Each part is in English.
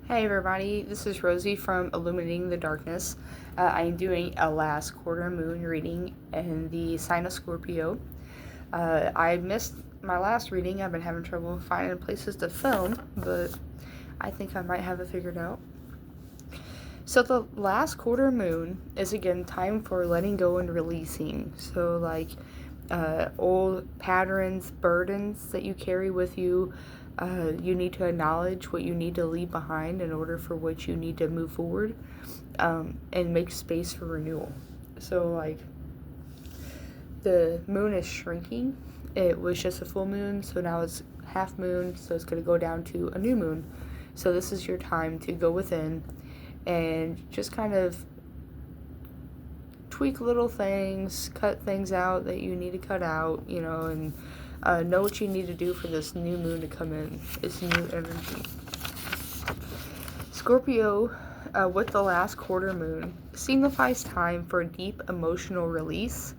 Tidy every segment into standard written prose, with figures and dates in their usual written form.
Hey everybody, this is Rosie from Illuminating the Darkness. I'm doing a last quarter moon reading in the sign of Scorpio. I missed my last reading. I've been having trouble finding places to film, but I think I might have it figured out. So the last quarter moon is again time for letting go and releasing. So old patterns, burdens that you carry with you. You need to acknowledge what you need to leave behind in order for what you need to move forward, and make space for renewal. So the moon is shrinking. It was just a full moon, so now it's half moon, so it's going to go down to a new moon. So this is your time to go within and just kind of tweak little things, cut things out that you need to cut out, and know what you need to do for this new moon to come in. It's new energy. Scorpio, with the last quarter moon, signifies time for a deep emotional release.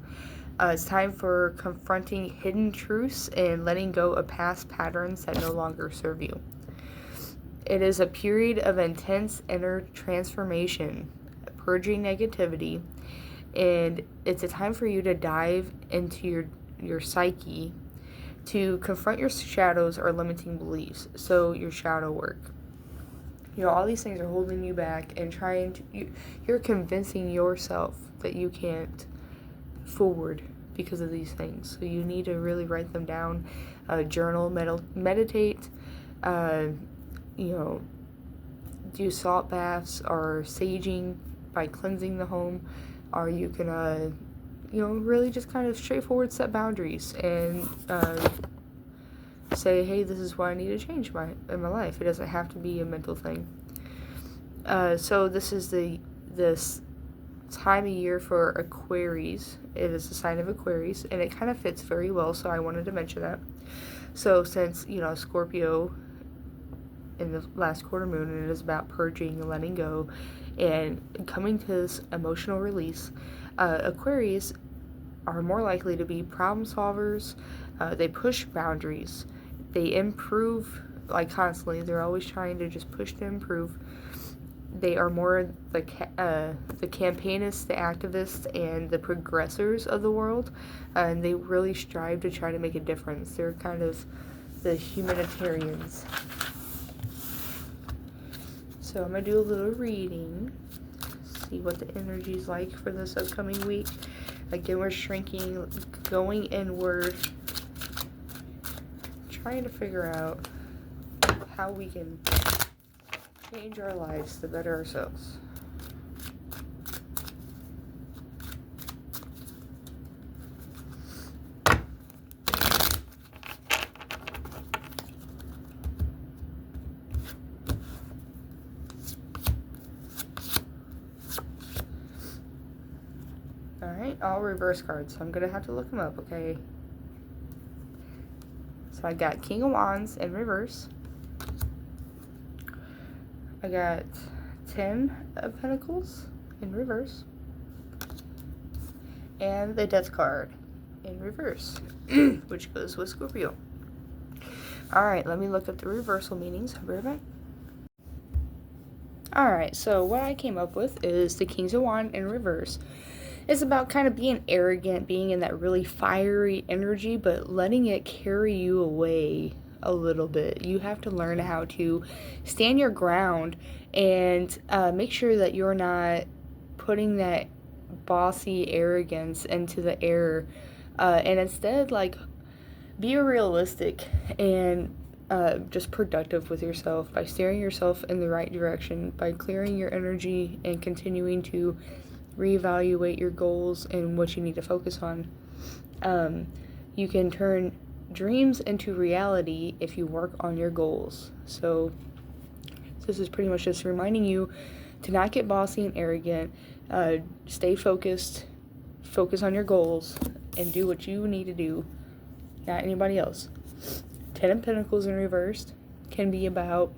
It's time for confronting hidden truths and letting go of past patterns that no longer serve you. It is a period of intense inner transformation, purging negativity, and it's a time for you to dive into your psyche to confront your shadows or limiting beliefs. So your shadow work. All these things are holding you back and you're convincing yourself that you can't forward because of these things. So you need to really write them down, journal, meditate, do salt baths or saging by cleansing the home, or you can really just kind of straightforward set boundaries and say, hey, this is what I need to change in my life. It doesn't have to be a mental thing. So this is this time of year for Aquarius. It is a sign of Aquarius, and it kind of fits very well, so I wanted to mention that. So since, Scorpio in the last quarter moon, and it is about purging and letting go and coming to this emotional release, Aquarius are more likely to be problem solvers. They push boundaries. They improve constantly. They're always trying to just push to improve. They are more the campaignists, the activists, and the progressors of the world, and they really strive to try to make a difference. They're kind of the humanitarians. So I'm going to do a little reading, see what the energy is like for this upcoming week. Again, we're shrinking, going inward, trying to figure out how we can change our lives to better ourselves. Alright, all reverse cards, so I'm going to have to look them up, okay? So I got King of Wands in reverse. I got 10 of Pentacles in reverse. And the Death card in reverse, which goes with Scorpio. Alright, let me look at the reversal meanings. I'll be right back. Alright, so what I came up with is the Kings of Wands in reverse. It's about kind of being arrogant, being in that really fiery energy, but letting it carry you away a little bit. You have to learn how to stand your ground and make sure that you're not putting that bossy arrogance into the air, and instead be realistic and just productive with yourself by steering yourself in the right direction, by clearing your energy and continuing to reevaluate your goals and what you need to focus on. You can turn dreams into reality if you work on your goals. So this is pretty much just reminding you to not get bossy and arrogant. Stay focused, focus on your goals, and do what you need to do, not anybody else. 10 of Pentacles in reversed can be about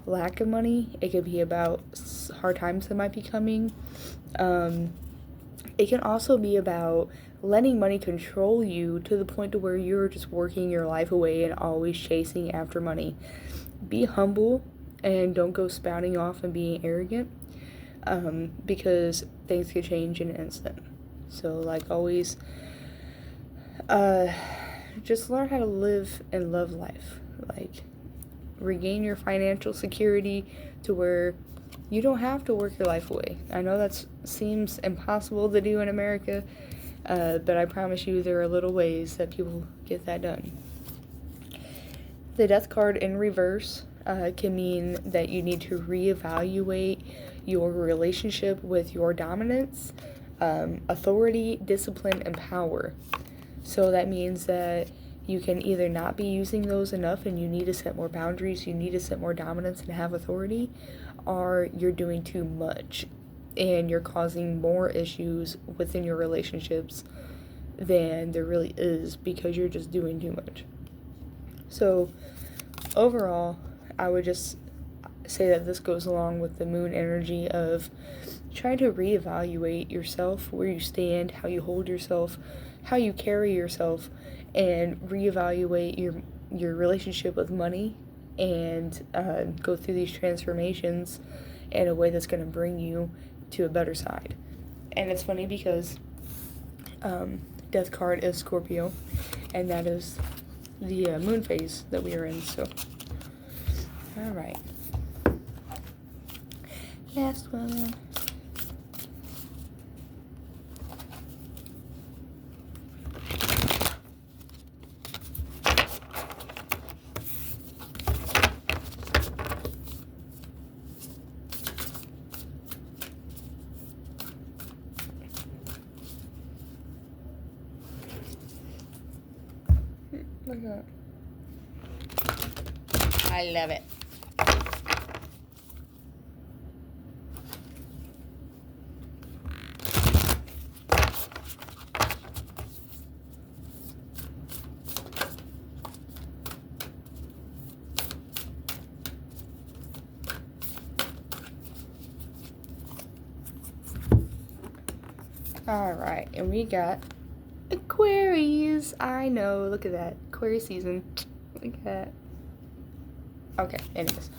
lack of money. It could be about hard times that might be coming. It can also be about letting money control you to the point to where you're just working your life away and always chasing after money. Be humble and don't go spouting off and being arrogant, because things could change in an instant. So, like always, just learn how to live and love life. Like, regain your financial security to where you don't have to work your life away. I know that seems impossible to do in America, but I promise you there are little ways that people get that done. The Death card in reverse can mean that you need to reevaluate your relationship with your dominance, authority, discipline, and power. So that means that you can either not be using those enough and you need to set more boundaries, you need to set more dominance and have authority, or you're doing too much and you're causing more issues within your relationships than there really is because you're just doing too much. So overall, I would just say that this goes along with the moon energy of trying to reevaluate yourself, where you stand, how you hold yourself, how you carry yourself, and reevaluate your relationship with money, and go through these transformations in a way that's going to bring you to a better side. And it's funny because Death card is Scorpio, and that is the moon phase that we are in. So, all right, last one. Look at that. I love it. All right, and we got Aquarius. I know, look at that. Aquarius season. Look at that. Okay, anyways.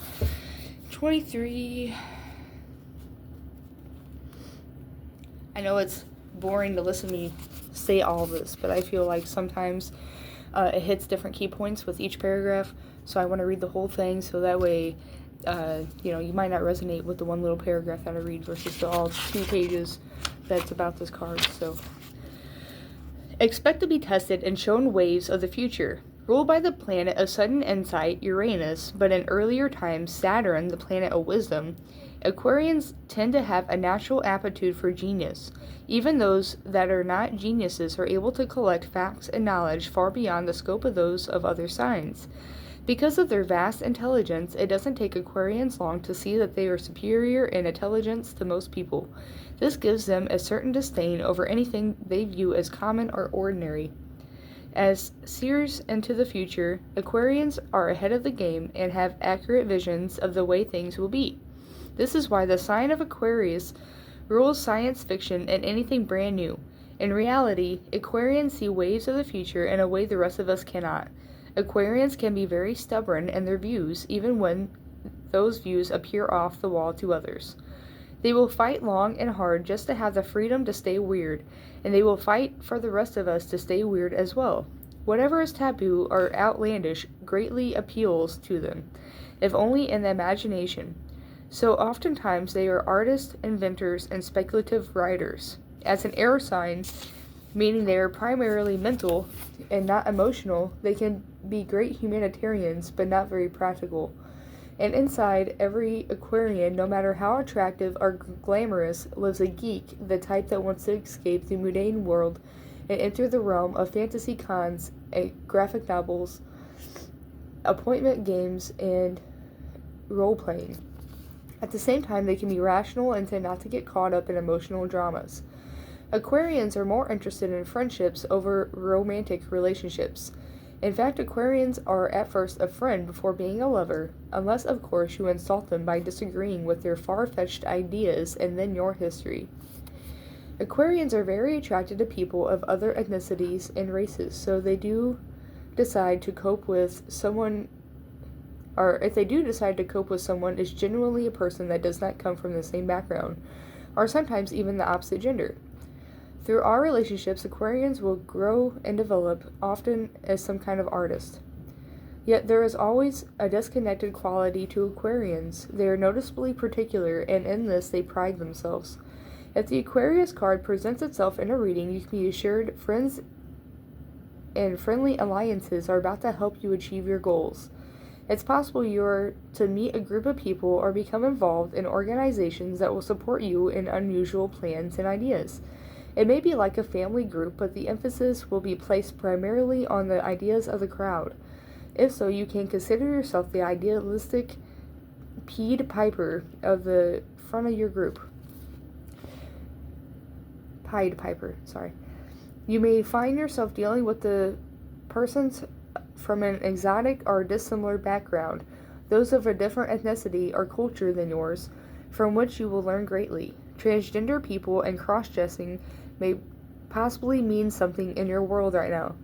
23. I know it's boring to listen to me say all this, but I feel like sometimes it hits different key points with each paragraph, so I want to read the whole thing so that way, you might not resonate with the one little paragraph that I read versus the all 2 pages that's about this card. So, expect to be tested and shown waves of the future. Ruled by the planet of sudden insight, Uranus, but in earlier times, Saturn, the planet of wisdom, Aquarians tend to have a natural aptitude for genius. Even those that are not geniuses are able to collect facts and knowledge far beyond the scope of those of other signs. Because of their vast intelligence, it doesn't take Aquarians long to see that they are superior in intelligence to most people. This gives them a certain disdain over anything they view as common or ordinary. As seers into the future, Aquarians are ahead of the game and have accurate visions of the way things will be. This is why the sign of Aquarius rules science fiction and anything brand new. In reality, Aquarians see waves of the future in a way the rest of us cannot. Aquarians can be very stubborn in their views, even when those views appear off the wall to others. They will fight long and hard just to have the freedom to stay weird, and they will fight for the rest of us to stay weird as well. Whatever is taboo or outlandish greatly appeals to them, if only in the imagination. So oftentimes they are artists, inventors, and speculative writers. As an air sign, meaning they are primarily mental and not emotional, they can be great humanitarians but not very practical. And inside every Aquarian, no matter how attractive or glamorous, lives a geek, the type that wants to escape the mundane world and enter the realm of fantasy cons, graphic novels, appointment games, and role-playing. At the same time, they can be rational and tend not to get caught up in emotional dramas. Aquarians are more interested in friendships over romantic relationships. In fact, Aquarians are at first a friend before being a lover, unless of course you insult them by disagreeing with their far-fetched ideas and then your history. Aquarians are very attracted to people of other ethnicities and races, so they do decide to cope with someone or if they do decide to cope with someone, is genuinely a person that does not come from the same background, or sometimes even the opposite gender. Through our relationships, Aquarians will grow and develop, often as some kind of artist. Yet there is always a disconnected quality to Aquarians. They are noticeably particular, and in this they pride themselves. If the Aquarius card presents itself in a reading, you can be assured friends and friendly alliances are about to help you achieve your goals. It's possible you're to meet a group of people or become involved in organizations that will support you in unusual plans and ideas. It may be like a family group, but the emphasis will be placed primarily on the ideas of the crowd. If so, you can consider yourself the idealistic Pied Piper of the front of your group. Pied Piper, sorry. You may find yourself dealing with the persons from an exotic or dissimilar background, those of a different ethnicity or culture than yours, from which you will learn greatly. Transgender people and cross-dressing may possibly mean something in your world right now.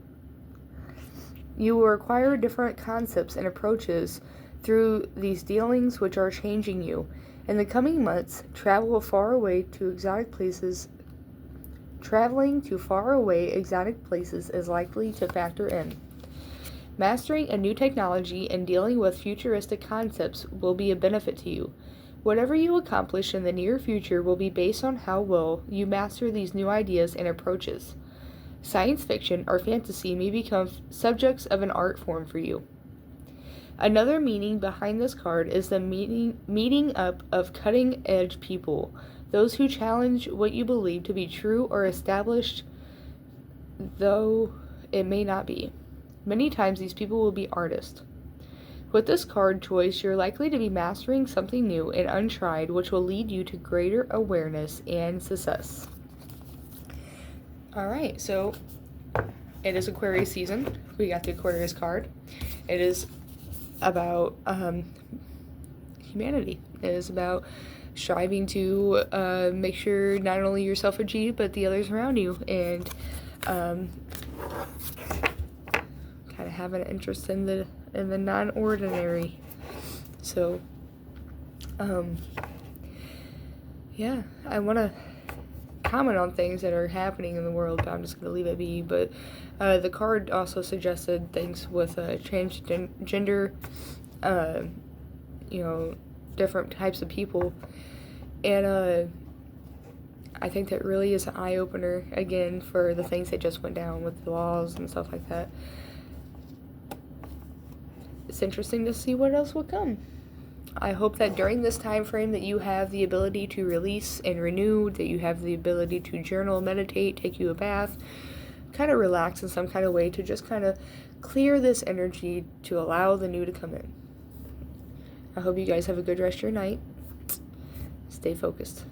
You will acquire different concepts and approaches through these dealings which are changing you. In the coming months, traveling to faraway exotic places is likely to factor in. Mastering a new technology and dealing with futuristic concepts will be a benefit to you. Whatever you accomplish in the near future will be based on how well you master these new ideas and approaches. Science fiction or fantasy may become subjects of an art form for you. Another meaning behind this card is the meeting up of cutting-edge people, those who challenge what you believe to be true or established, though it may not be. Many times these people will be artists. With this card choice, you're likely to be mastering something new and untried, which will lead you to greater awareness and success. Alright, so it is Aquarius season. We got the Aquarius card. It is about humanity. It is about striving to make sure not only yourself achieve, but the others around you, and kind of have an interest in the non-ordinary. So, yeah, I want to comment on things that are happening in the world, but I'm just going to leave it be. But the card also suggested things with transgender, different types of people, and I think that really is an eye-opener, again, for the things that just went down with the laws and stuff like that. It's interesting to see what else will come. I hope that during this time frame that you have the ability to release and renew, that you have the ability to journal, meditate, take you a bath, kind of relax in some kind of way to just kind of clear this energy to allow the new to come in. I hope you guys have a good rest of your night. Stay focused.